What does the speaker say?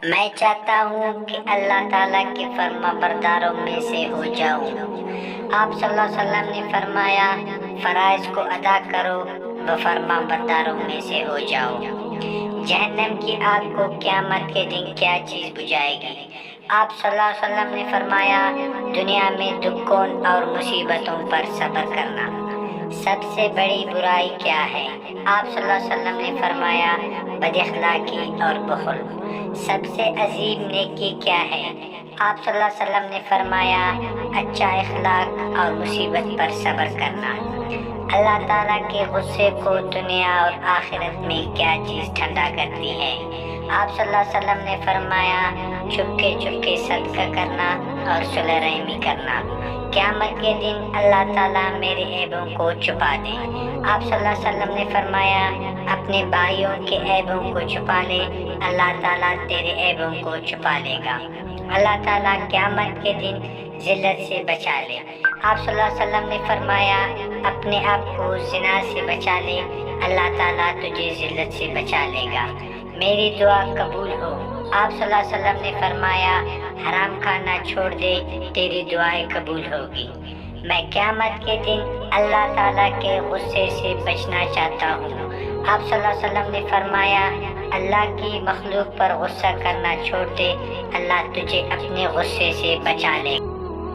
میں چاہتا ہوں کہ اللہ تعالیٰ کے فرما برداروں میں سے ہو جاؤں۔ آپ صلی اللہ علیہ وسلم نے فرمایا، فرائض کو ادا کرو و فرما برداروں میں سے ہو جاؤ۔ جہنم کی آگ کو قیامت کے دن کیا چیز بجھائے گی؟ آپ صلی اللہ علیہ وسلم نے فرمایا، دنیا میں دکھوں اور مصیبتوں پر صبر کرنا۔ سب سے بڑی برائی کیا ہے؟ آپ صلی اللہ علیہ وسلم نے فرمایا، بد اخلاقی اور بخل۔ سب سے عظیم نیکی کیا ہے؟ آپ صلی اللہ علیہ وسلم نے فرمایا، اچھا اخلاق اور مصیبت پر صبر کرنا۔ اللہ تعالیٰ کے غصے کو دنیا اور آخرت میں کیا چیز ٹھنڈا کرتی ہے؟ آپ صلی اللہ علیہ وسلم نے فرمایا، چپکے چپکے صدقہ کرنا اور صلح رحمی کرنا۔ قیامت کے دن اللہ تعالیٰ میرے عیبوں کو چھپا دے۔ آپ صلی اللہ علیہ وسلم نے فرمایا، اپنے بھائیوں کے عیبوں کو چھپا لے، اللہ تعالیٰ تیرے عیبوں کو چھپا لے گا۔ اللہ تعالیٰ قیامت کے دن ذلت سے بچا لے۔ آپ صلی اللہ علیہ وسلم نے فرمایا، اپنے آپ کو زنا سے بچا لے، اللہ تعالیٰ تجھے ذلت سے بچا لے گا۔ میری دعا قبول ہو۔ آپ صلی اللہ علیہ وسلم نے فرمایا، حرام کھانا چھوڑ دے، تیری دعائیں قبول ہوگی۔ میں قیامت کے دن اللہ تعالیٰ کے غصے سے بچنا چاہتا ہوں۔ آپ صلی اللہ علیہ وسلم نے فرمایا، اللہ کی مخلوق پر غصہ کرنا چھوڑ دے، اللہ تجھے اپنے غصے سے بچا لے گا۔